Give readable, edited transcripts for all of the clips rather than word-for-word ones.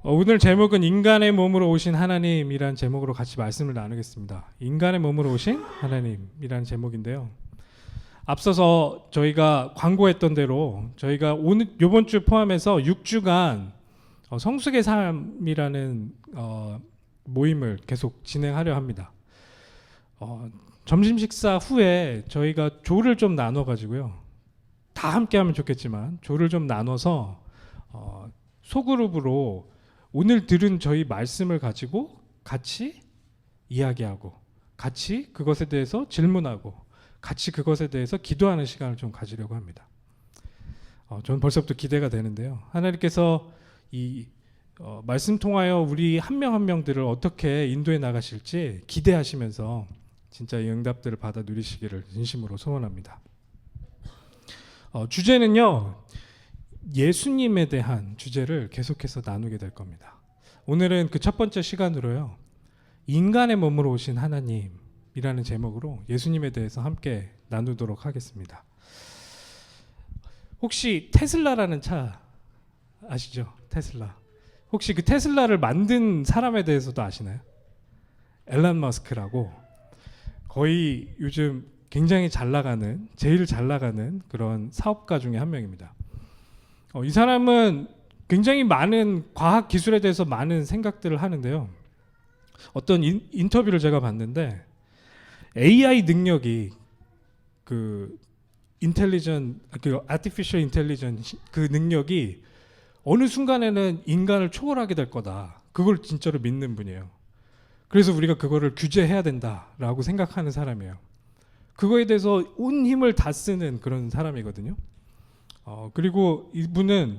오늘 제목은 인간의 몸으로 오신 하나님이란 제목으로 같이 말씀을 나누겠습니다. 인간의 몸으로 오신 하나님이라는 제목인데요. 앞서서 저희가 광고했던 대로 저희가 오늘 이번 주 포함해서 6주간 성숙의 삶이라는 모임을 계속 진행하려 합니다. 점심 식사 후에 저희가 조를 좀 나눠 가지고요. 다 함께 하면 좋겠지만 조를 좀 나눠서 소그룹으로 오늘 들은 저희 말씀을 가지고 같이 이야기하고 같이 그것에 대해서 질문하고 같이 그것에 대해서 기도하는 시간을 좀 가지려고 합니다. 저는 벌써부터 기대가 되는데요. 하나님께서 이 말씀 통하여 우리 한 명 한 명들을 어떻게 인도해 나가실지 기대하시면서 진짜 이 응답들을 받아 누리시기를 진심으로 소원합니다. 주제는요. 예수님에 대한 주제를 계속해서 나누게 될 겁니다. 오늘은 그 첫 번째 시간으로요. 인간의 몸으로 오신 하나님이라는 제목으로 예수님에 대해서 함께 나누도록 하겠습니다. 혹시 테슬라라는 차 아시죠? 테슬라. 혹시 그 테슬라를 만든 사람에 대해서도 아시나요? 앨런 머스크라고 거의 요즘 굉장히 잘 나가는, 제일 잘 나가는 그런 사업가 중에 한 명입니다. 이 사람은 굉장히 많은 과학 기술에 대해서 많은 생각들을 하는데요. 어떤 인터뷰를 제가 봤는데 AI 능력이 그 artificial intelligence 그 능력이 어느 순간에는 인간을 초월하게 될 거다. 그걸 진짜로 믿는 분이에요. 그래서 우리가 그거를 규제해야 된다라고 생각하는 사람이에요. 그거에 대해서 온 힘을 다 쓰는 그런 사람이거든요. 그리고 이분은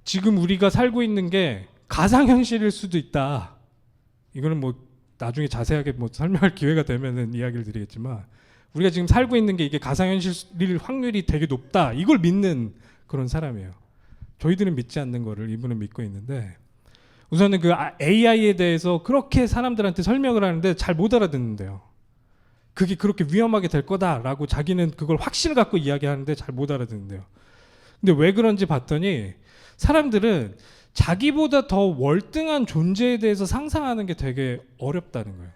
지금 우리가 살고 있는 게 가상현실일 수도 있다. 이거는 뭐 나중에 자세하게 뭐 설명할 기회가 되면은 이야기를 드리겠지만 우리가 지금 살고 있는 게 이게 가상현실일 확률이 되게 높다. 이걸 믿는 그런 사람이에요. 저희들은 믿지 않는 거를 이분은 믿고 있는데 우선은 그 AI에 대해서 그렇게 사람들한테 설명을 하는데 잘 못 알아듣는데요. 그게 그렇게 위험하게 될 거다라고 자기는 그걸 확신을 갖고 이야기하는데 잘 못 알아듣는데요. 근데 왜 그런지 봤더니 사람들은 자기보다 더 월등한 존재에 대해서 상상하는 게 되게 어렵다는 거예요.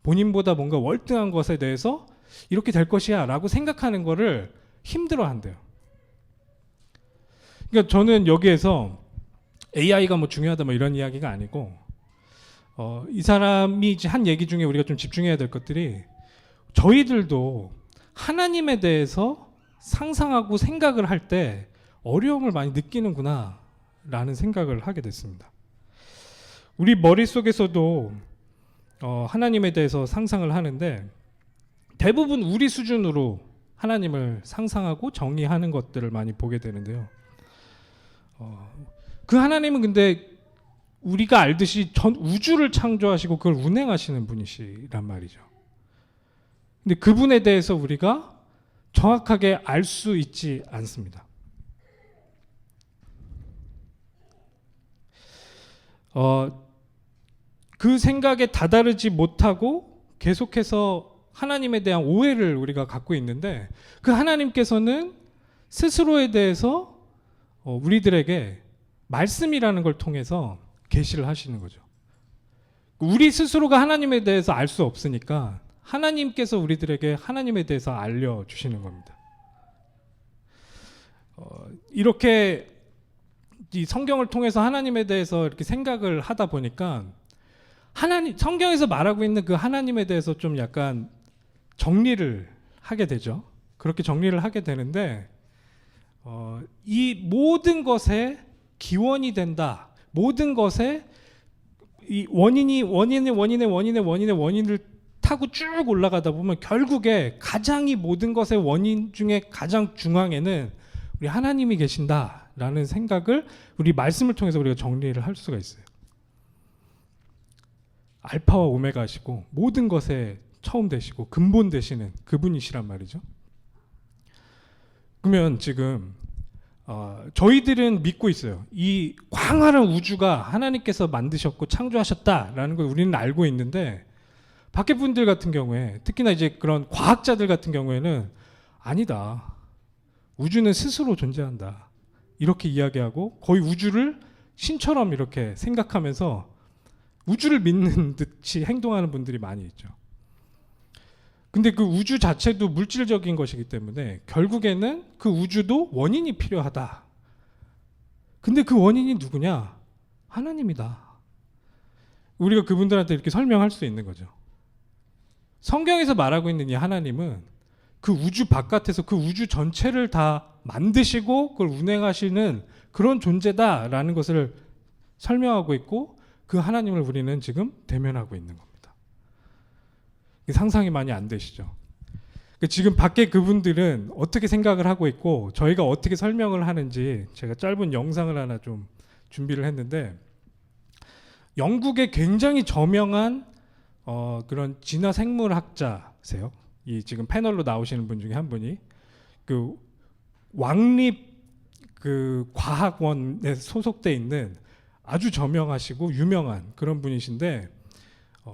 본인보다 뭔가 월등한 것에 대해서 이렇게 될 것이야 라고 생각하는 거를 힘들어 한대요. 그러니까 저는 여기에서 AI가 뭐 중요하다 뭐 이런 이야기가 아니고 이 사람이 한 얘기 중에 우리가 좀 집중해야 될 것들이 저희들도 하나님에 대해서 상상하고 생각을 할 때 어려움을 많이 느끼는구나 라는 생각을 하게 됐습니다. 우리 머릿속에서도 하나님에 대해서 상상을 하는데 대부분 우리 수준으로 하나님을 상상하고 정의하는 것들을 많이 보게 되는데요. 그 하나님은 근데 우리가 알듯이 전 우주를 창조하시고 그걸 운행하시는 분이시란 말이죠. 근데 그분에 대해서 우리가 정확하게 알 수 있지 않습니다. 그 생각에 다다르지 못하고 계속해서 하나님에 대한 오해를 우리가 갖고 있는데 그 하나님께서는 스스로에 대해서 우리들에게 말씀이라는 걸 통해서 계시를 하시는 거죠. 우리 스스로가 하나님에 대해서 알 수 없으니까 하나님께서 우리들에게 하나님에 대해서 알려주시는 겁니다. 이렇게 이 성경을 통해서 하나님에 대해서 이렇게 생각을 하다 보니까 성경에서 말하고 있는 그 하나님에 대해서 좀 약간 정리를 하게 되죠. 그렇게 정리를 하게 되는데 이 모든 것에 기원이 된다. 모든 것에 이 원인을 타고 쭉 올라가다 보면 결국에 가장 이 모든 것의 원인 중에 가장 중앙에는 우리 하나님이 계신다라는 생각을 우리 말씀을 통해서 우리가 정리를 할 수가 있어요. 알파와 오메가시고 모든 것의 처음 되시고 근본 되시는 그분이시란 말이죠. 그러면 지금 저희들은 믿고 있어요. 이 광활한 우주가 하나님께서 만드셨고 창조하셨다라는 걸 우리는 알고 있는데 밖에 분들 같은 경우에 특히나 이제 그런 과학자들 같은 경우에는 아니다. 우주는 스스로 존재한다. 이렇게 이야기하고 거의 우주를 신처럼 이렇게 생각하면서 우주를 믿는 듯이 행동하는 분들이 많이 있죠. 근데 그 우주 자체도 물질적인 것이기 때문에 결국에는 그 우주도 원인이 필요하다. 근데 그 원인이 누구냐? 하나님이다. 우리가 그분들한테 이렇게 설명할 수 있는 거죠. 성경에서 말하고 있는 이 하나님은 그 우주 바깥에서 그 우주 전체를 다 만드시고 그걸 운행하시는 그런 존재다라는 것을 설명하고 있고, 그 하나님을 우리는 지금 대면하고 있는 겁니다. 상상이 많이 안 되시죠? 지금 밖에 그분들은 어떻게 생각을 하고 있고 저희가 어떻게 설명을 하는지 제가 짧은 영상을 하나 좀 준비를 했는데, 영국의 굉장히 저명한 그런 진화 생물학자세요. 이 지금 패널로 나오시는 분 중에 한 분이 그 왕립 그 과학원에 소속돼 있는 아주 저명하시고 유명한 그런 분이신데,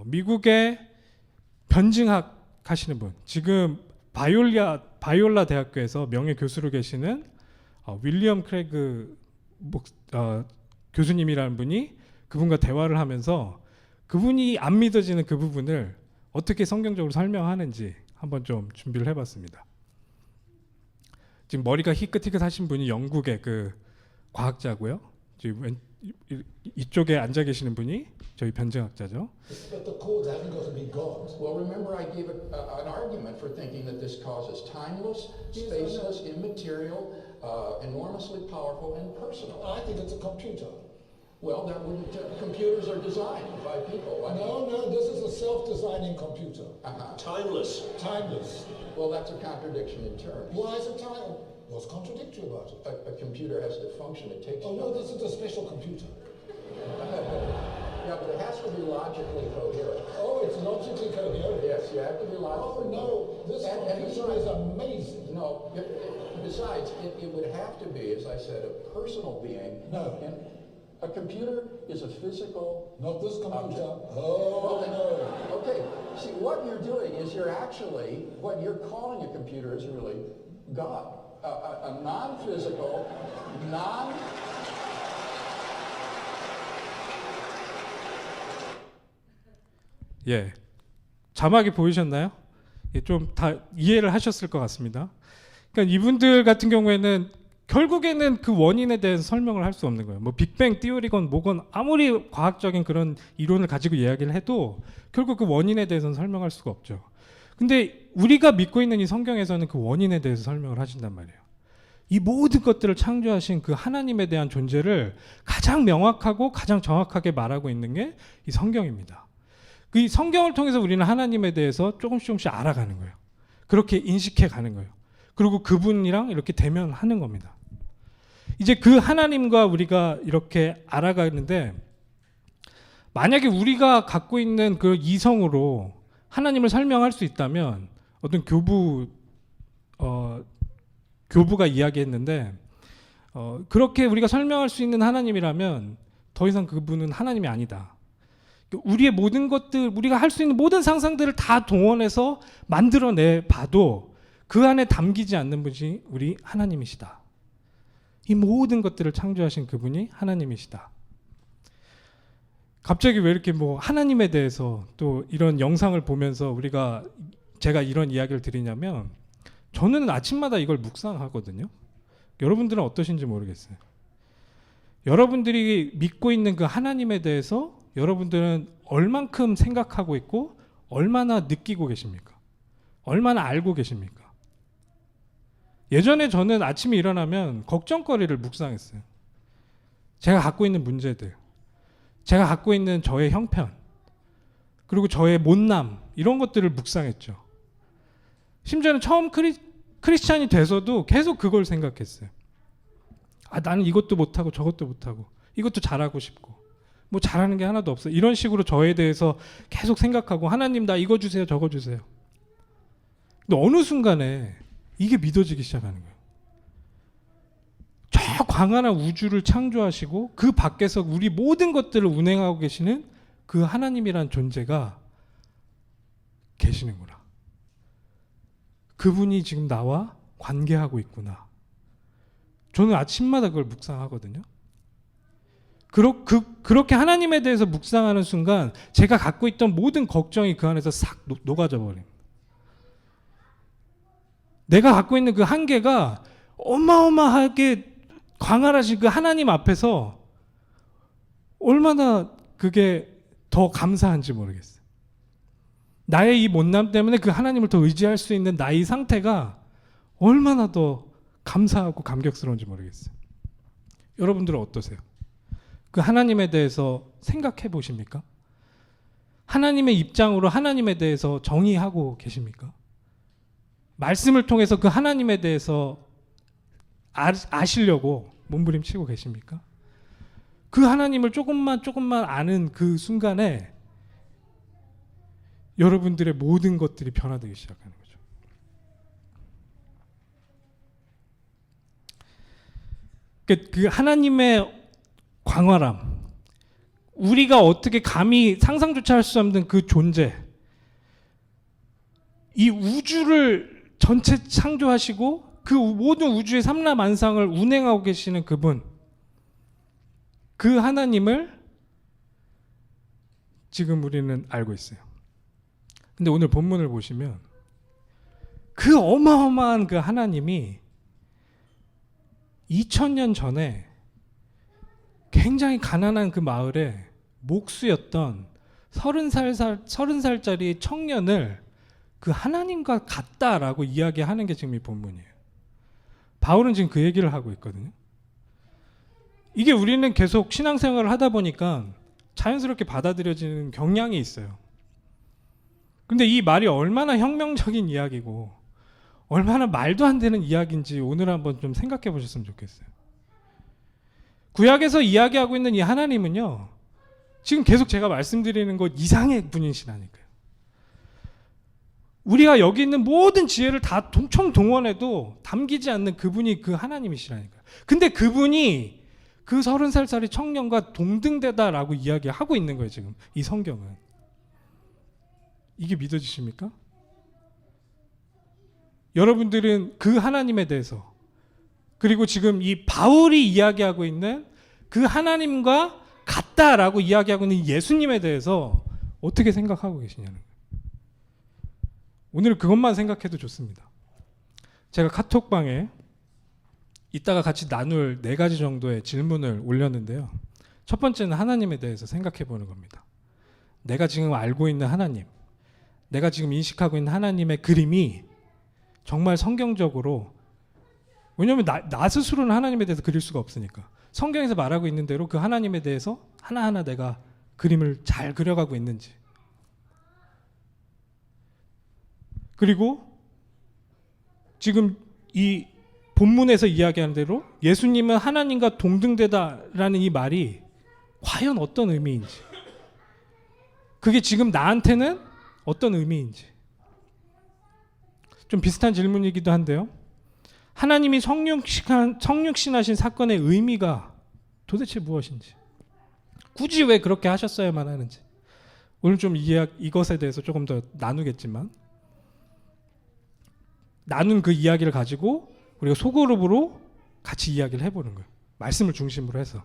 미국의 변증학 하시는 분, 지금 바이올라 대학교에서 명예 교수로 계시는 윌리엄 크레그 교수님이라는 분이 그분과 대화를 하면서 그분이 안 믿어지는 그 부분을 어떻게 성경적으로 설명하는지 한번 좀 준비를 해봤습니다. 지금 머리가 희끗희끗하신 분이 영국의 그 과학자고요. 지금 이쪽에 앉아 계시는 분이 저희 변증학자죠. But the cause hasn't got to be God. Well, remember I gave an argument for thinking that this cause is timeless, spaceless, immaterial, enormously powerful, and personal. I think it's a computer. Well, that wouldn't. Computers are designed by people. No, this is a self-designing computer. Timeless. Timeless. Well, that's a contradiction in terms. Why is it time? What's contradictory about it? A computer has to function. It takes. Oh no, this is a special computer. Yeah, but it has to be logically coherent. Oh, it's logically coherent. Yes, you have to be logically. Oh no, this computer is amazing. No, besides, it would have to be, as I said, a personal being. No. And a computer is a physical. Not this computer. Object. Oh no. Okay, see, what you're doing is you're actually, what you're calling a computer is really God. A non-physical, 예, 자막이 보이셨나요? 예, 좀 다 이해를 하셨을 것 같습니다. 그러니까 이분들 같은 경우에는 결국에는 그 원인에 대해서 설명을 할 수 없는 거예요. 뭐 빅뱅 띠오리건 뭐건 아무리 과학적인 그런 이론을 가지고 이야기를 해도 결국 그 원인에 대해서는 설명할 수가 없죠. 근데 우리가 믿고 있는 이 성경에서는 그 원인에 대해서 설명을 하신단 말이에요. 이 모든 것들을 창조하신 그 하나님에 대한 존재를 가장 명확하고 가장 정확하게 말하고 있는 게 이 성경입니다. 그 성경을 통해서 우리는 하나님에 대해서 조금씩 알아가는 거예요. 그렇게 인식해 가는 거예요. 그리고 그분이랑 이렇게 대면하는 겁니다. 이제 그 하나님과 우리가 이렇게 알아가는데, 만약에 우리가 갖고 있는 그 이성으로 하나님을 설명할 수 있다면, 어떤 교부가 이야기했는데, 그렇게 우리가 설명할 수 있는 하나님이라면 더 이상 그분은 하나님이 아니다. 우리의 모든 것들, 우리가 할 수 있는 모든 상상들을 다 동원해서 만들어내 봐도 그 안에 담기지 않는 분이 우리 하나님이시다. 이 모든 것들을 창조하신 그분이 하나님이시다. 갑자기 왜 이렇게 뭐 하나님에 대해서 또 이런 영상을 보면서 제가 이런 이야기를 드리냐면, 저는 아침마다 이걸 묵상하거든요. 여러분들은 어떠신지 모르겠어요. 여러분들이 믿고 있는 그 하나님에 대해서 여러분들은 얼만큼 생각하고 있고 얼마나 느끼고 계십니까? 얼마나 알고 계십니까? 예전에 저는 아침에 일어나면 걱정거리를 묵상했어요. 제가 갖고 있는 문제들, 제가 갖고 있는 저의 형편, 그리고 저의 못남, 이런 것들을 묵상했죠. 심지어는 처음 크리스찬이 돼서도 계속 그걸 생각했어요. 나는 이것도 못하고 저것도 못하고 이것도 잘하고 싶고 뭐 잘하는 게 하나도 없어. 이런 식으로 저에 대해서 계속 생각하고, 하나님 나 이거 주세요 저거 주세요. 근데 어느 순간에 이게 믿어지기 시작하는 거예요. 저 광활한 우주를 창조하시고 그 밖에서 우리 모든 것들을 운행하고 계시는 그 하나님이란 존재가 계시는구나. 그분이 지금 나와 관계하고 있구나. 저는 아침마다 그걸 묵상하거든요. 그렇게 하나님에 대해서 묵상하는 순간 제가 갖고 있던 모든 걱정이 그 안에서 싹 녹아져 버립니다. 내가 갖고 있는 그 한계가 어마어마하게 광활하신 그 하나님 앞에서 얼마나 그게 더 감사한지 모르겠어요. 나의 이 못남 때문에 그 하나님을 더 의지할 수 있는 나의 상태가 얼마나 더 감사하고 감격스러운지 모르겠어요. 여러분들은 어떠세요? 그 하나님에 대해서 생각해 보십니까? 하나님의 입장으로 하나님에 대해서 정의하고 계십니까? 말씀을 통해서 그 하나님에 대해서 아시려고 몸부림치고 계십니까? 그 하나님을 조금만 아는 그 순간에 여러분들의 모든 것들이 변화되기 시작하는 거죠. 그 하나님의 광활함, 우리가 어떻게 감히 상상조차 할 수 없는 그 존재, 이 우주를 전체 창조하시고 그 모든 우주의 삼라만상을 운행하고 계시는 그분, 그 하나님을 지금 우리는 알고 있어요. 근데 오늘 본문을 보시면 그 어마어마한 그 하나님이 2000년 전에 굉장히 가난한 그 마을에 목수였던 30살짜리 청년을 그 하나님과 같다라고 이야기하는 게 지금 이 본문이에요. 바울은 지금 그 얘기를 하고 있거든요. 이게 우리는 계속 신앙생활을 하다 보니까 자연스럽게 받아들여지는 경향이 있어요. 근데 이 말이 얼마나 혁명적인 이야기고 얼마나 말도 안 되는 이야기인지 오늘 한번 좀 생각해 보셨으면 좋겠어요. 구약에서 이야기하고 있는 이 하나님은요, 지금 계속 제가 말씀드리는 것 이상의 분이시라니까요. 우리가 여기 있는 모든 지혜를 다 총동원해도 담기지 않는 그분이 그 하나님이시라니까요. 근데 그분이 그 30살짜리 청년과 동등되다라고 이야기하고 있는 거예요, 지금 이 성경은. 이게 믿어지십니까? 여러분들은 그 하나님에 대해서, 그리고 지금 이 바울이 이야기하고 있는 그 하나님과 같다라고 이야기하고 있는 예수님에 대해서 어떻게 생각하고 계시냐는 거예요. 오늘 그것만 생각해도 좋습니다. 제가 카톡방에 이따가 같이 나눌 4가지 정도의 질문을 올렸는데요. 첫 번째는 하나님에 대해서 생각해 보는 겁니다. 내가 지금 알고 있는 하나님, 내가 지금 인식하고 있는 하나님의 그림이 정말 성경적으로, 왜냐하면 나 스스로는 하나님에 대해서 그릴 수가 없으니까 성경에서 말하고 있는 대로 그 하나님에 대해서 하나하나 내가 그림을 잘 그려가고 있는지, 그리고 지금 이 본문에서 이야기하는 대로 예수님은 하나님과 동등되다라는 이 말이 과연 어떤 의미인지, 그게 지금 나한테는 어떤 의미인지. 좀 비슷한 질문이기도 한데요. 하나님이 성육신하신 사건의 의미가 도대체 무엇인지, 굳이 왜 그렇게 하셨어야만 하는지, 오늘 좀 이것에 대해서 조금 더 나누겠지만, 나눈 그 이야기를 가지고 우리가 소그룹으로 같이 이야기를 해보는 거예요. 말씀을 중심으로 해서.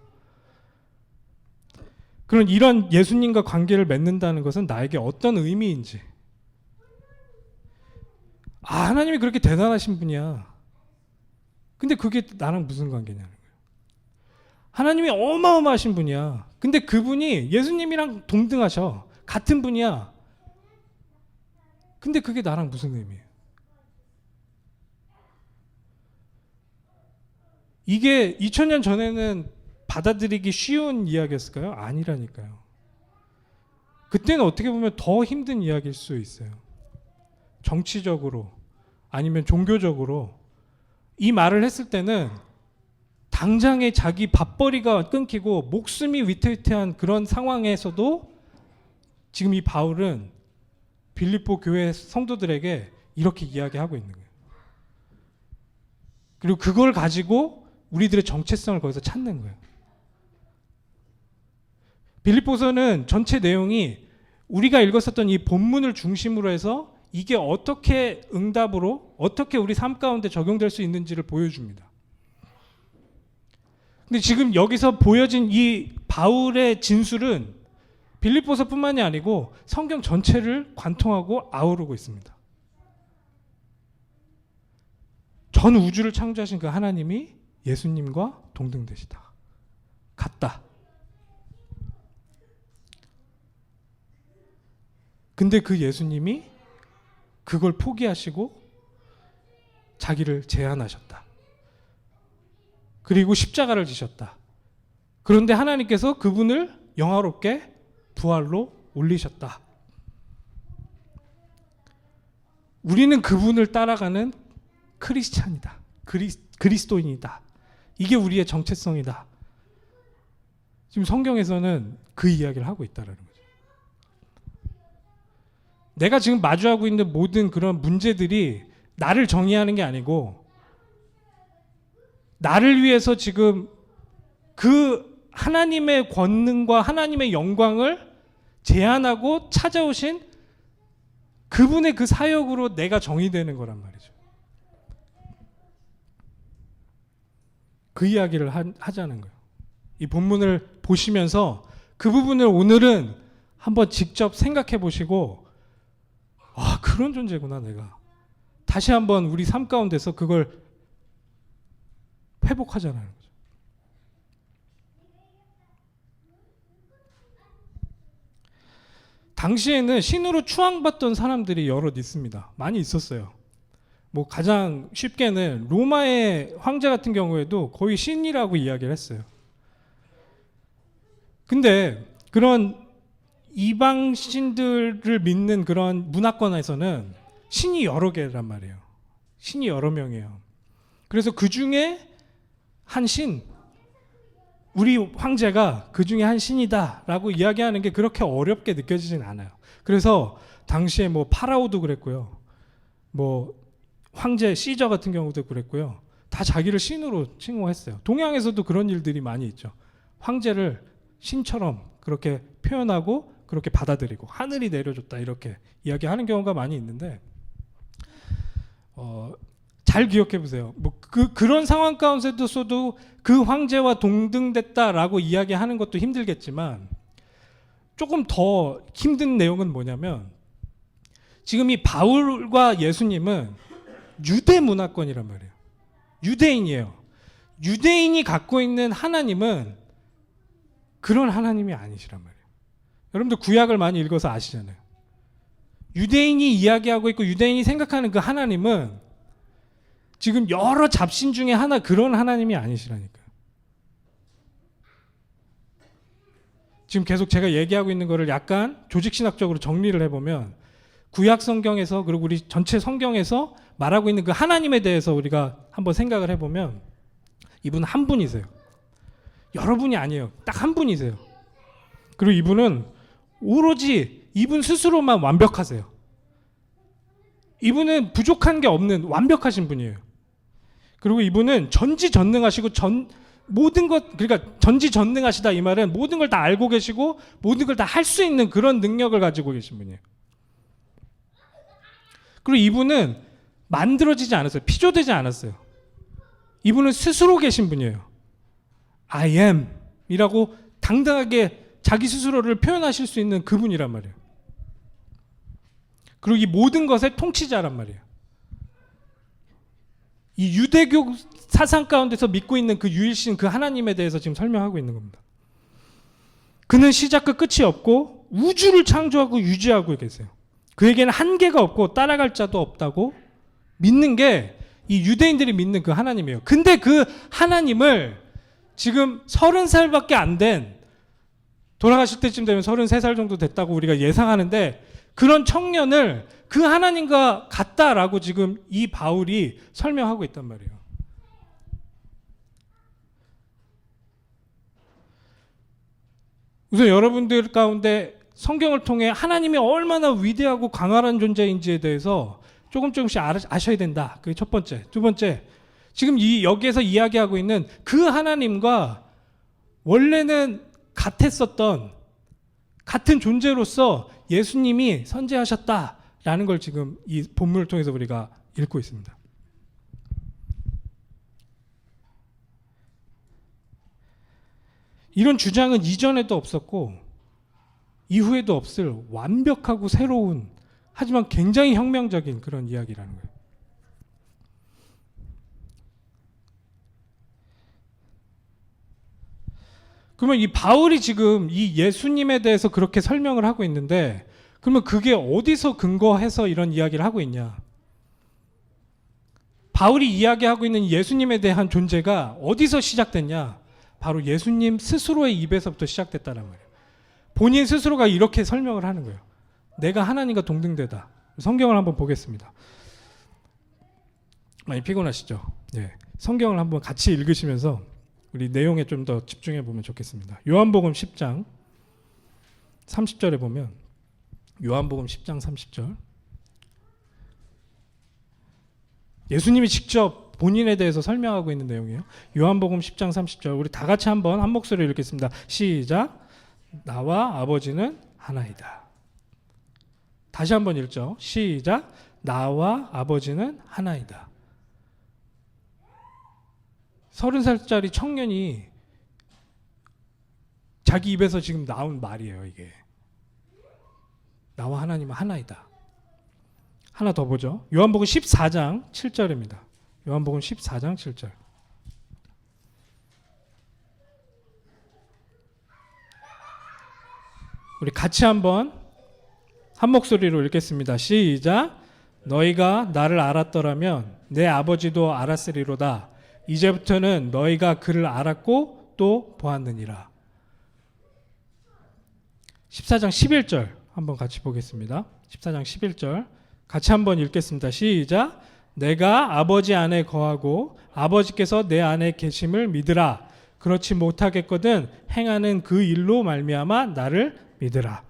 그런 이런 예수님과 관계를 맺는다는 것은 나에게 어떤 의미인지, 하나님이 그렇게 대단하신 분이야. 근데 그게 나랑 무슨 관계냐는 거예요. 하나님이 어마어마하신 분이야. 근데 그분이 예수님이랑 동등하셔. 같은 분이야. 근데 그게 나랑 무슨 의미예요? 이게 2000년 전에는 받아들이기 쉬운 이야기였을까요? 아니라니까요. 그때는 어떻게 보면 더 힘든 이야기일 수 있어요. 정치적으로 아니면 종교적으로 이 말을 했을 때는 당장에 자기 밥벌이가 끊기고 목숨이 위태위태한 그런 상황에서도 지금 이 바울은 빌립보 교회 성도들에게 이렇게 이야기하고 있는 거예요. 그리고 그걸 가지고 우리들의 정체성을 거기서 찾는 거예요. 빌립보서는 전체 내용이 우리가 읽었었던 이 본문을 중심으로 해서 이게 어떻게 응답으로, 어떻게 우리 삶 가운데 적용될 수 있는지를 보여줍니다. 근데 지금 여기서 보여진 이 바울의 진술은 빌립보서뿐만이 아니고 성경 전체를 관통하고 아우르고 있습니다. 전 우주를 창조하신 그 하나님이 예수님과 동등되시다. 같다. 근데 그 예수님이 그걸 포기하시고 자기를 제한하셨다. 그리고 십자가를 지셨다. 그런데 하나님께서 그분을 영화롭게 부활로 올리셨다. 우리는 그분을 따라가는 크리스찬이다. 그리스도인이다. 이게 우리의 정체성이다. 지금 성경에서는 그 이야기를 하고 있다라는 거죠. 내가 지금 마주하고 있는 모든 그런 문제들이 나를 정의하는 게 아니고 나를 위해서 지금 그 하나님의 권능과 하나님의 영광을 제한하고 찾아오신 그분의 그 사역으로 내가 정의되는 거란 말이죠. 그 이야기를 하자는 거예요. 이 본문을 보시면서 그 부분을 오늘은 한번 직접 생각해 보시고 아, 그런 존재구나 내가. 다시 한번 우리 삶 가운데서 그걸 회복하자는 거죠. 당시에는 신으로 추앙받던 사람들이 여럿 있습니다. 많이 있었어요. 뭐 가장 쉽게는 로마의 황제 같은 경우에도 거의 신이라고 이야기를 했어요. 근데 그런 이방 신들을 믿는 그런 문화권에서는 신이 여러 개란 말이에요. 신이 여러 명이에요. 그래서 그 중에 한 신, 우리 황제가 그 중에 한 신이다라고 이야기하는 게 그렇게 어렵게 느껴지진 않아요. 그래서 당시에 뭐 파라오도 그랬고요. 뭐 황제 시저 같은 경우도 그랬고요. 다 자기를 신으로 칭호했어요. 동양에서도 그런 일들이 많이 있죠. 황제를 신처럼 그렇게 표현하고 그렇게 받아들이고 하늘이 내려줬다 이렇게 이야기하는 경우가 많이 있는데 잘 기억해 보세요. 뭐 그런 상황 가운데서도 그 황제와 동등됐다라고 이야기하는 것도 힘들겠지만 조금 더 힘든 내용은 뭐냐면 지금 이 바울과 예수님은 유대 문화권이란 말이에요. 유대인이에요. 유대인이 갖고 있는 하나님은 그런 하나님이 아니시란 말이에요. 여러분들 구약을 많이 읽어서 아시잖아요. 유대인이 이야기하고 있고 유대인이 생각하는 그 하나님은 지금 여러 잡신 중에 하나 그런 하나님이 아니시라니까요. 지금 계속 제가 얘기하고 있는 거를 약간 조직신학적으로 정리를 해보면 구약 성경에서 그리고 우리 전체 성경에서 말하고 있는 그 하나님에 대해서 우리가 한번 생각을 해보면 이분은 한 분이세요. 여러분이 아니에요. 딱 한 분이세요. 그리고 이분은 오로지 이분 스스로만 완벽하세요. 이분은 부족한 게 없는 완벽하신 분이에요. 그리고 이분은 전지전능하시고 모든 것, 그러니까 전지전능하시다 이 말은 모든 걸 다 알고 계시고 모든 걸 다 할 수 있는 그런 능력을 가지고 계신 분이에요. 그리고 이분은 만들어지지 않았어요. 피조되지 않았어요. 이분은 스스로 계신 분이에요. I am 이라고 당당하게 자기 스스로를 표현하실 수 있는 그분이란 말이에요. 그리고 이 모든 것의 통치자란 말이에요. 이 유대교 사상 가운데서 믿고 있는 그 유일신 그 하나님에 대해서 지금 설명하고 있는 겁니다. 그는 시작과 끝이 없고 우주를 창조하고 유지하고 계세요. 그에게는 한계가 없고 따라갈 자도 없다고 믿는 게 이 유대인들이 믿는 그 하나님이에요. 근데 그 하나님을 지금 30살밖에 안 된, 돌아가실 때쯤 되면 33살 정도 됐다고 우리가 예상하는데 그런 청년을 그 하나님과 같다라고 지금 이 바울이 설명하고 있단 말이에요. 우선 여러분들 가운데 성경을 통해 하나님이 얼마나 위대하고 강한 존재인지에 대해서 조금씩 아셔야 된다. 그게 첫 번째. 두 번째, 지금 여기에서 이야기하고 있는 그 하나님과 원래는 같았었던 같은 존재로서 예수님이 선재하셨다라는 걸 지금 이 본문을 통해서 우리가 읽고 있습니다. 이런 주장은 이전에도 없었고 이후에도 없을 완벽하고 새로운 하지만 굉장히 혁명적인 그런 이야기라는 거예요. 그러면 이 바울이 지금 이 예수님에 대해서 그렇게 설명을 하고 있는데 그러면 그게 어디서 근거해서 이런 이야기를 하고 있냐? 바울이 이야기하고 있는 예수님에 대한 존재가 어디서 시작됐냐? 바로 예수님 스스로의 입에서부터 시작됐다는 거예요. 본인 스스로가 이렇게 설명을 하는 거예요. 내가 하나님과 동등되다. 성경을 한번 보겠습니다. 많이 피곤하시죠? 예. 성경을 한번 같이 읽으시면서 우리 내용에 좀 더 집중해 보면 좋겠습니다. 요한복음 10장 30절에 보면 요한복음 10장 30절 예수님이 직접 본인에 대해서 설명하고 있는 내용이에요. 요한복음 10장 30절 우리 다 같이 한번 한 목소리로 읽겠습니다. 시작. 나와 아버지는 하나이다. 다시 한번 읽죠. 시작. 나와 아버지는 하나이다. 30살짜리 청년이 자기 입에서 지금 나온 말이에요. 이게 나와 하나님은 하나이다. 하나 더 보죠. 요한복음 14장 7절입니다. 요한복음 14장 7절 우리 같이 한번 한 목소리로 읽겠습니다. 시작. 너희가 나를 알았더라면 내 아버지도 알았으리로다. 이제부터는 너희가 그를 알았고 또 보았느니라. 14장 11절 한번 같이 보겠습니다. 14장 11절 같이 한번 읽겠습니다. 시작. 내가 아버지 안에 거하고 아버지께서 내 안에 계심을 믿으라. 그렇지 못하겠거든 행하는 그 일로 말미암아 나를 믿으라.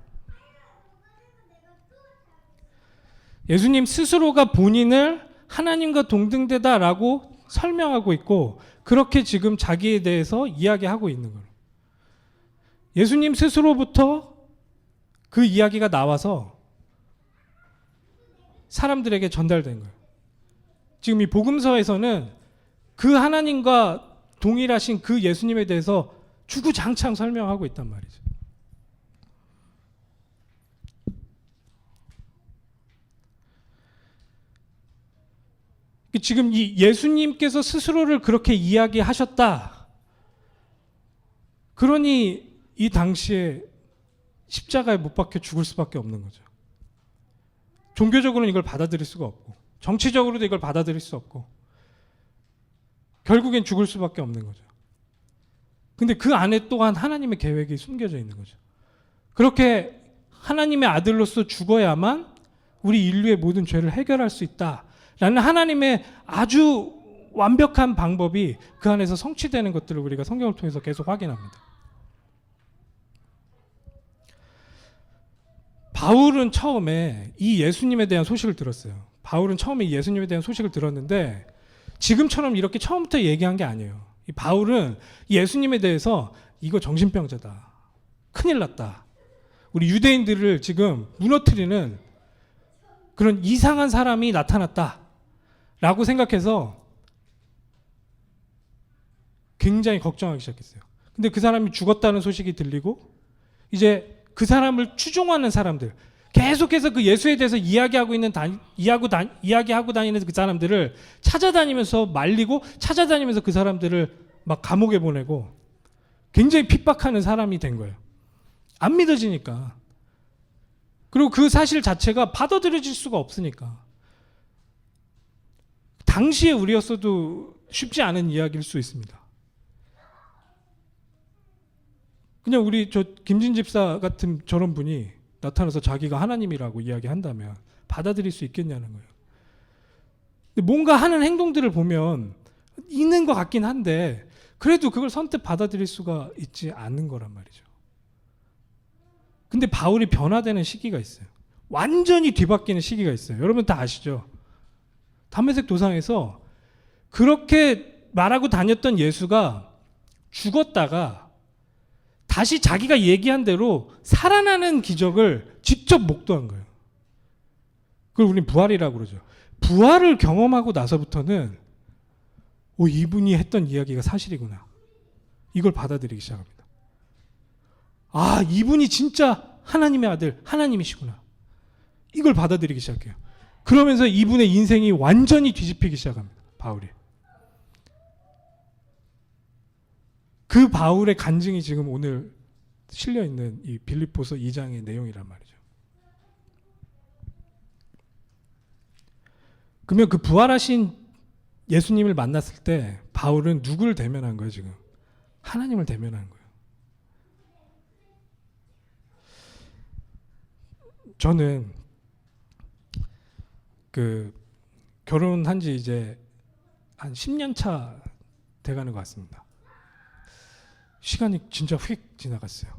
예수님 스스로가 본인을 하나님과 동등되다라고 설명하고 있고 그렇게 지금 자기에 대해서 이야기하고 있는 거예요. 예수님 스스로부터 그 이야기가 나와서 사람들에게 전달된 거예요. 지금 이 복음서에서는 그 하나님과 동일하신 그 예수님에 대해서 주구장창 설명하고 있단 말이죠. 지금 이 예수님께서 스스로를 그렇게 이야기하셨다. 그러니 이 당시에 십자가에 못 박혀 죽을 수밖에 없는 거죠. 종교적으로는 이걸 받아들일 수가 없고 정치적으로도 이걸 받아들일 수 없고 결국엔 죽을 수밖에 없는 거죠. 근데 그 안에 또한 하나님의 계획이 숨겨져 있는 거죠. 그렇게 하나님의 아들로서 죽어야만 우리 인류의 모든 죄를 해결할 수 있다라는 하나님의 아주 완벽한 방법이 그 안에서 성취되는 것들을 우리가 성경을 통해서 계속 확인합니다. 바울은 처음에 이 예수님에 대한 소식을 들었어요. 바울은 처음에 예수님에 대한 소식을 들었는데 지금처럼 이렇게 처음부터 얘기한 게 아니에요. 이 바울은 예수님에 대해서 이거 정신병자다. 큰일 났다. 우리 유대인들을 지금 무너뜨리는 그런 이상한 사람이 나타났다. 라고 생각해서 굉장히 걱정하기 시작했어요. 근데 그 사람이 죽었다는 소식이 들리고 이제 그 사람을 추종하는 사람들 계속해서 그 예수에 대해서 이야기하고 다니는 그 사람들을 찾아다니면서 말리고 찾아다니면서 그 사람들을 막 감옥에 보내고 굉장히 핍박하는 사람이 된 거예요. 안 믿어지니까. 그리고 그 사실 자체가 받아들여질 수가 없으니까. 당시에 우리였어도 쉽지 않은 이야기일 수 있습니다. 그냥 우리 저 김진 집사 같은 저런 분이 나타나서 자기가 하나님이라고 이야기한다면 받아들일 수 있겠냐는 거예요. 근데 뭔가 하는 행동들을 보면 있는 것 같긴 한데 그래도 그걸 선뜻 받아들일 수가 있지 않는 거란 말이죠. 근데 바울이 변화되는 시기가 있어요. 완전히 뒤바뀌는 시기가 있어요. 여러분 다 아시죠? 담메색 도상에서 그렇게 말하고 다녔던 예수가 죽었다가 다시 자기가 얘기한 대로 살아나는 기적을 직접 목도한 거예요. 그걸 우리는 부활이라고 그러죠. 부활을 경험하고 나서부터는 이분이 했던 이야기가 사실이구나. 이걸 받아들이기 시작합니다. 아, 이분이 진짜 하나님의 아들, 하나님이시구나. 이걸 받아들이기 시작해요. 그러면서 이분의 인생이 완전히 뒤집히기 시작합니다. 바울이. 그 바울의 간증이 지금 오늘 실려 있는 이 빌립보서 2장의 내용이란 말이죠. 그러면 그 부활하신 예수님을 만났을 때 바울은 누구를 대면한 거예요, 지금? 하나님을 대면한 거예요. 저는 그 결혼한 지 이제 한 10년 차 돼가는 것 같습니다. 시간이 진짜 휙 지나갔어요.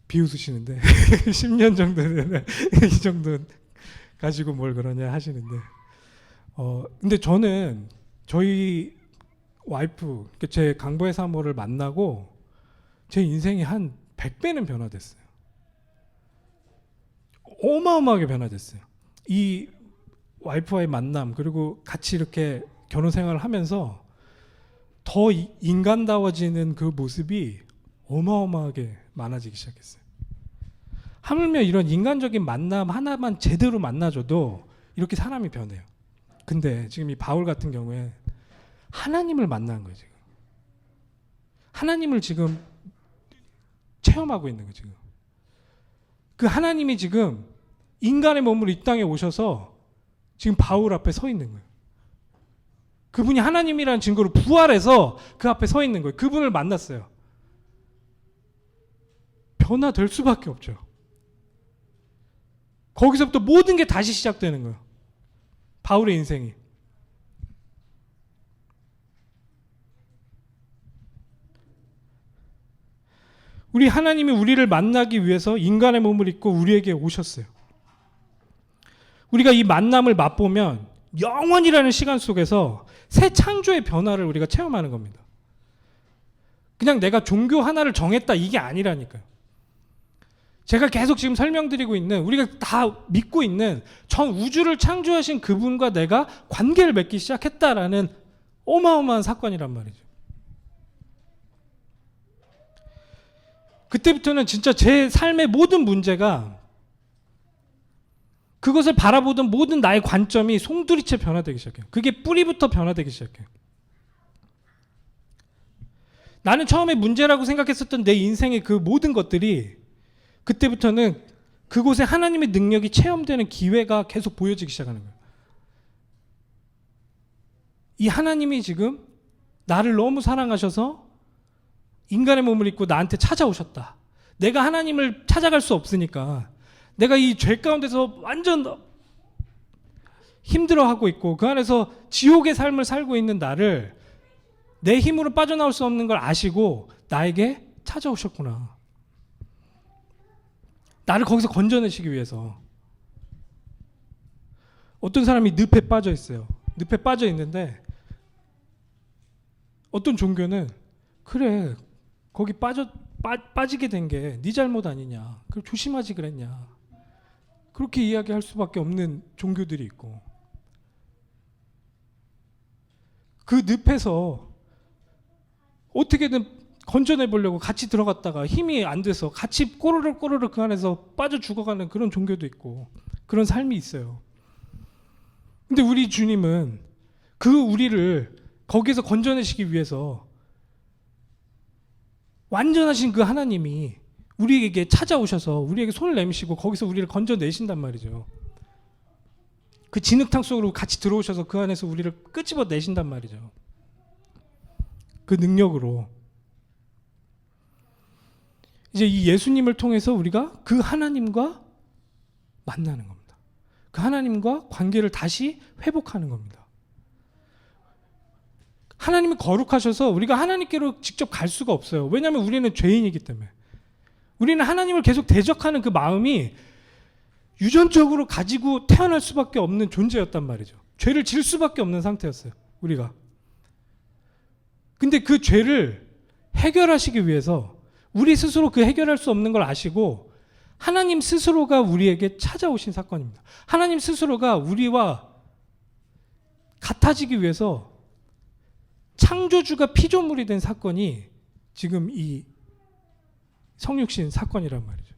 비웃으시는데 10년 정도 되네. 이 정도 가지고 뭘 그러냐 하시는데 근데 저는 저희 와이프, 제 강보의 사모를 만나고 제 인생이 한 100배는 변화됐어요. 어마어마하게 변화됐어요. 이 와이프와의 만남, 그리고 같이 이렇게 결혼 생활을 하면서 더 인간다워지는 그 모습이 어마어마하게 많아지기 시작했어요. 하물며 이런 인간적인 만남 하나만 제대로 만나줘도 이렇게 사람이 변해요. 근데 지금 이 바울 같은 경우에 하나님을 만난 거예요, 지금. 하나님을 지금 체험하고 있는 거예요, 지금. 그 하나님이 지금 인간의 몸으로 이 땅에 오셔서 지금 바울 앞에 서 있는 거예요. 그분이 하나님이라는 증거로 부활해서 그 앞에 서 있는 거예요. 그분을 만났어요. 변화될 수밖에 없죠. 거기서부터 모든 게 다시 시작되는 거예요. 바울의 인생이. 우리 하나님이 우리를 만나기 위해서 인간의 몸을 입고 우리에게 오셨어요. 우리가 이 만남을 맛보면 영원이라는 시간 속에서 새 창조의 변화를 우리가 체험하는 겁니다. 그냥 내가 종교 하나를 정했다 이게 아니라니까요. 제가 계속 지금 설명드리고 있는, 우리가 다 믿고 있는 전 우주를 창조하신 그분과 내가 관계를 맺기 시작했다라는 어마어마한 사건이란 말이죠. 그때부터는 진짜 제 삶의 모든 문제가, 그것을 바라보던 모든 나의 관점이 송두리째 변화되기 시작해요. 그게 뿌리부터 변화되기 시작해요. 나는 처음에 문제라고 생각했었던 내 인생의 그 모든 것들이 그때부터는 그곳에 하나님의 능력이 체험되는 기회가 계속 보여지기 시작하는 거예요. 이 하나님이 지금 나를 너무 사랑하셔서 인간의 몸을 입고 나한테 찾아오셨다. 내가 하나님을 찾아갈 수 없으니까 내가 이 죄 가운데서 완전 힘들어하고 있고 그 안에서 지옥의 삶을 살고 있는 나를 내 힘으로 빠져나올 수 없는 걸 아시고 나에게 찾아오셨구나. 나를 거기서 건져내시기 위해서. 어떤 사람이 늪에 빠져 있어요. 늪에 빠져 있는데 어떤 종교는 그래 거기 빠지게 된 게 네 잘못 아니냐. 그럼 조심하지 그랬냐. 그렇게 이야기할 수밖에 없는 종교들이 있고, 그 늪에서 어떻게든 건져내보려고 같이 들어갔다가 힘이 안 돼서 같이 꼬르륵 그 안에서 빠져 죽어가는 그런 종교도 있고 그런 삶이 있어요. 근데 우리 주님은 그 우리를 거기에서 건져내시기 위해서 완전하신 그 하나님이 우리에게 찾아오셔서 우리에게 손을 내미시고 거기서 우리를 건져내신단 말이죠. 그 진흙탕 속으로 같이 들어오셔서 그 안에서 우리를 끄집어 내신단 말이죠. 그 능력으로. 이제 이 예수님을 통해서 우리가 그 하나님과 만나는 겁니다. 그 하나님과 관계를 다시 회복하는 겁니다. 하나님이 거룩하셔서 우리가 하나님께로 직접 갈 수가 없어요. 왜냐하면 우리는 죄인이기 때문에. 우리는 하나님을 계속 대적하는 그 마음이 유전적으로 가지고 태어날 수밖에 없는 존재였단 말이죠. 죄를 질 수밖에 없는 상태였어요. 우리가. 근데 그 죄를 해결하시기 위해서 우리 스스로 그 해결할 수 없는 걸 아시고 하나님 스스로가 우리에게 찾아오신 사건입니다. 하나님 스스로가 우리와 같아지기 위해서 창조주가 피조물이 된 사건이 지금 이 성육신 사건이란 말이죠.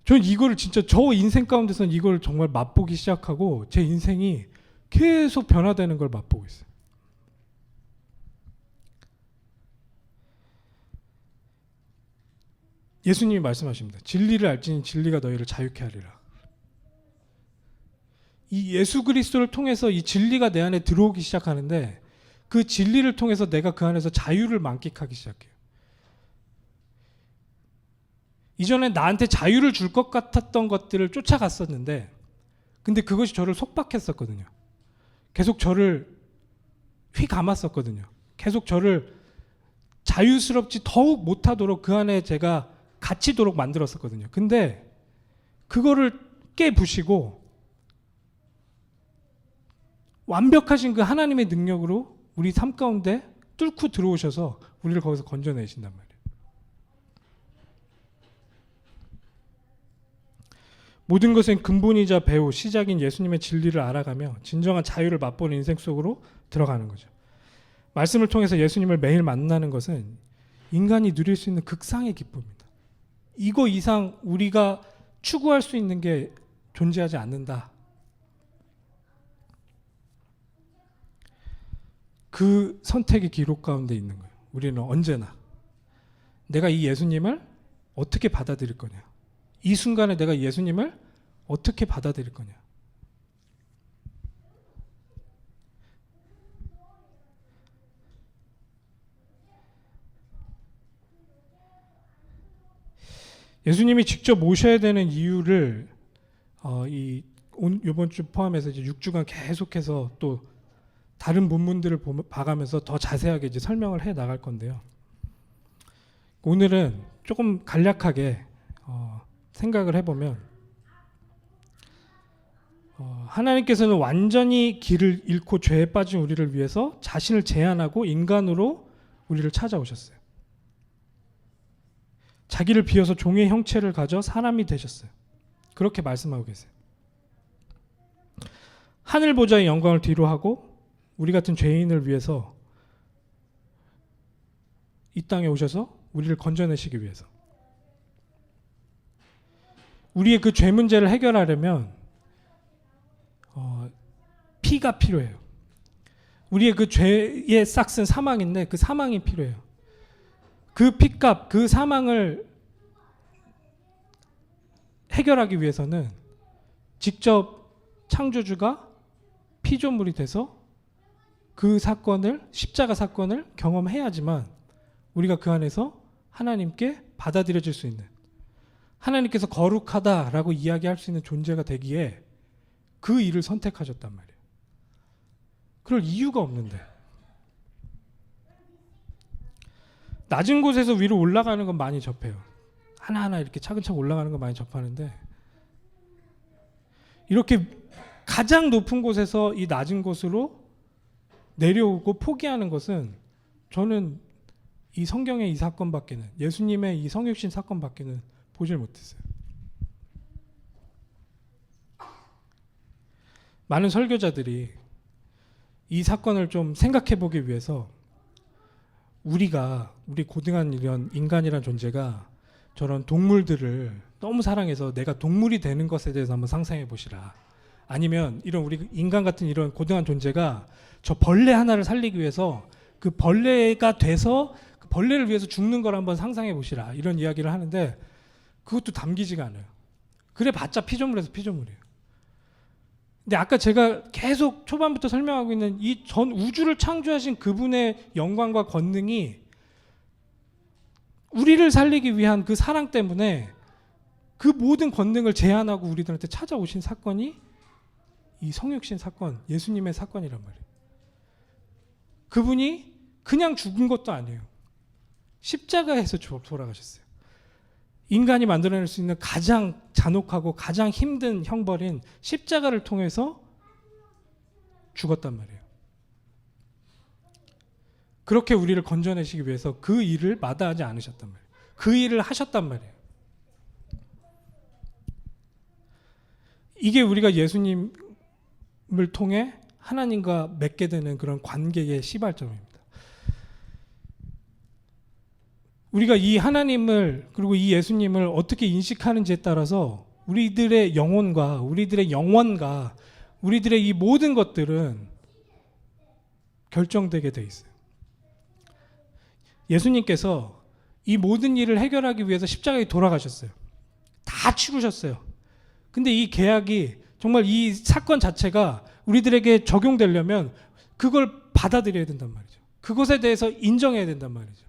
저는 이거를 진짜 저 인생 가운데서는 이걸 정말 맛보기 시작하고 제 인생이 계속 변화되는 걸 맛보고 있어요. 예수님이 말씀하십니다. 진리를 알지니 진리가 너희를 자유케 하리라. 이 예수 그리스도를 통해서 이 진리가 내 안에 들어오기 시작하는데 그 진리를 통해서 내가 그 안에서 자유를 만끽하기 시작해요. 이전에 나한테 자유를 줄 것 같았던 것들을 쫓아갔었는데 근데 그것이 저를 속박했었거든요. 계속 저를 휘감았었거든요. 계속 저를 자유스럽지 더욱 못하도록 그 안에 제가 갇히도록 만들었었거든요. 근데 그거를 깨부시고 완벽하신 그 하나님의 능력으로 우리 삶 가운데 뚫고 들어오셔서 우리를 거기서 건져내신단 말이에요. 모든 것은 근본이자 배후, 시작인 예수님의 진리를 알아가며 진정한 자유를 맛보는 인생 속으로 들어가는 거죠. 말씀을 통해서 예수님을 매일 만나는 것은 인간이 누릴 수 있는 극상의 기쁨입니다. 이거 이상 우리가 추구할 수 있는 게 존재하지 않는다. 그 선택의 기록 가운데 있는 거예요. 우리는 언제나 내가 이 예수님을 어떻게 받아들일 거냐. 이 순간에 내가 예수님을 어떻게 받아들일 거냐. 예수님이 직접 오셔야 되는 이유를 이번 주 포함해서 이제 6주간 계속해서 또 다른 본문들을 봐가면서 더 자세하게 이제 설명을 해 나갈 건데요. 오늘은 조금 간략하게 생각을 해보면 하나님께서는 완전히 길을 잃고 죄에 빠진 우리를 위해서 자신을 제한하고 인간으로 우리를 찾아오셨어요. 자기를 비워서 종의 형체를 가져 사람이 되셨어요. 그렇게 말씀하고 계세요. 하늘 보좌의 영광을 뒤로하고 우리 같은 죄인을 위해서 이 땅에 오셔서 우리를 건져내시기 위해서 우리의 그 죄 문제를 해결하려면 피가 필요해요. 우리의 그 죄의 싹은 사망인데 그 사망이 필요해요. 그 피값, 그 사망을 해결하기 위해서는 직접 창조주가 피조물이 돼서 그 사건을, 십자가 사건을 경험해야지만 우리가 그 안에서 하나님께 받아들여질 수 있는, 하나님께서 거룩하다라고 이야기할 수 있는 존재가 되기에 그 일을 선택하셨단 말이에요. 그럴 이유가 없는데. 낮은 곳에서 위로 올라가는 건 많이 접해요. 하나하나 이렇게 차근차근 올라가는 건 많이 접하는데 이렇게 가장 높은 곳에서 이 낮은 곳으로 내려오고 포기하는 것은 저는 이 성경의 이 사건밖에는, 예수님의 이 성육신 사건밖에는 보질 못했어요. 많은 설교자들이 이 사건을 좀 생각해 보기 위해서 우리 고등한 이런 인간이란 존재가 저런 동물들을 너무 사랑해서 내가 동물이 되는 것에 대해서 한번 상상해 보시라. 아니면 이런 우리 인간 같은 이런 고등한 존재가 저 벌레 하나를 살리기 위해서 그 벌레가 돼서 그 벌레를 위해서 죽는 걸 한번 상상해 보시라. 이런 이야기를 하는데 그것도 담기지가 않아요. 그래 봤자 피조물에서 피조물이에요. 근데 아까 제가 계속 초반부터 설명하고 있는 이 전 우주를 창조하신 그분의 영광과 권능이 우리를 살리기 위한 그 사랑 때문에 그 모든 권능을 제한하고 우리들한테 찾아오신 사건이 이 성육신 사건, 예수님의 사건이란 말이에요. 그분이 그냥 죽은 것도 아니에요. 십자가에서 돌아가셨어요. 인간이 만들어낼 수 있는 가장 잔혹하고 가장 힘든 형벌인 십자가를 통해서 죽었단 말이에요. 그렇게 우리를 건져내시기 위해서 그 일을 마다하지 않으셨단 말이에요. 그 일을 하셨단 말이에요. 이게 우리가 예수님 통해 하나님과 맺게 되는 그런 관계의 시발점입니다. 우리가 이 하나님을 그리고 이 예수님을 어떻게 인식하는지에 따라서 우리들의 영혼과 우리들의 영원과 우리들의 이 모든 것들은 결정되게 돼 있어요. 예수님께서 이 모든 일을 해결하기 위해서 십자가에 돌아가셨어요. 다 치르셨어요. 근데 이 계약이 정말 이 사건 자체가 우리들에게 적용되려면 그걸 받아들여야 된단 말이죠. 그것에 대해서 인정해야 된단 말이죠.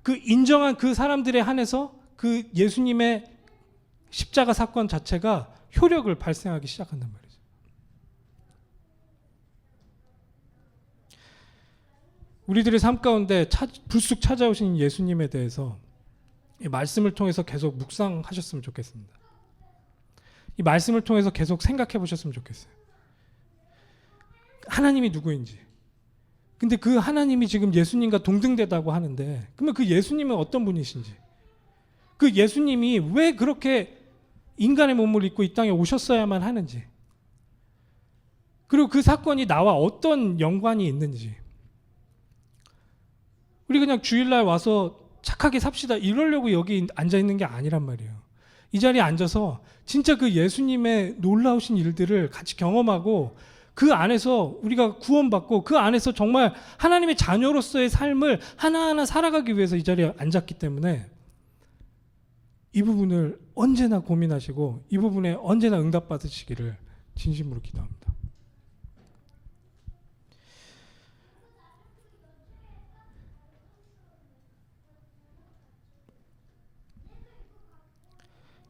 그 인정한 그 사람들에 한해서 그 예수님의 십자가 사건 자체가 효력을 발생하기 시작한단 말이죠. 우리들의 삶 가운데 불쑥 찾아오신 예수님에 대해서 이 말씀을 통해서 계속 묵상하셨으면 좋겠습니다. 이 말씀을 통해서 계속 생각해 보셨으면 좋겠어요. 하나님이 누구인지. 근데 그 하나님이 지금 예수님과 동등되다고 하는데 그러면 그 예수님은 어떤 분이신지, 그 예수님이 왜 그렇게 인간의 몸을 입고 이 땅에 오셨어야만 하는지, 그리고 그 사건이 나와 어떤 연관이 있는지. 우리 그냥 주일날 와서 착하게 삽시다 이러려고 여기 앉아있는 게 아니란 말이에요. 이 자리에 앉아서 진짜 그 예수님의 놀라우신 일들을 같이 경험하고 그 안에서 우리가 구원받고 그 안에서 정말 하나님의 자녀로서의 삶을 하나하나 살아가기 위해서 이 자리에 앉았기 때문에 이 부분을 언제나 고민하시고 이 부분에 언제나 응답받으시기를 진심으로 기도합니다.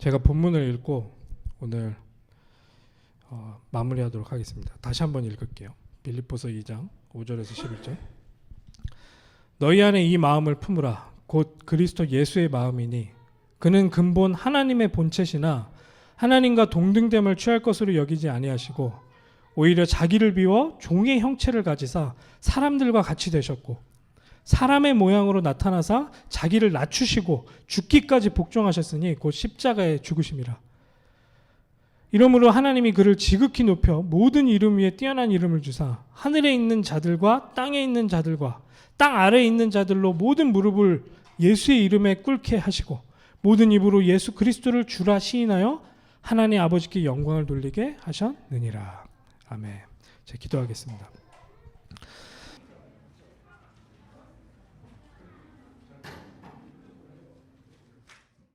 제가 본문을 읽고 오늘 마무리하도록 하겠습니다. 다시 한번 읽을게요. 빌립보서 2장 5절에서 11절. 너희 안에 이 마음을 품으라. 곧 그리스도 예수의 마음이니 그는 근본 하나님의 본체시나 하나님과 동등됨을 취할 것으로 여기지 아니하시고 오히려 자기를 비워 종의 형체를 가지사 사람들과 같이 되셨고 사람의 모양으로 나타나사 자기를 낮추시고 죽기까지 복종하셨으니 곧 십자가에 죽으심이라. 이러므로 하나님이 그를 지극히 높여 모든 이름 위에 뛰어난 이름을 주사 하늘에 있는 자들과 땅에 있는 자들과 땅 아래에 있는 자들로 모든 무릎을 예수의 이름에 꿇게 하시고 모든 입으로 예수 그리스도를 주라 시인하여 하나님 아버지께 영광을 돌리게 하셨느니라. 아멘. 제가 기도하겠습니다.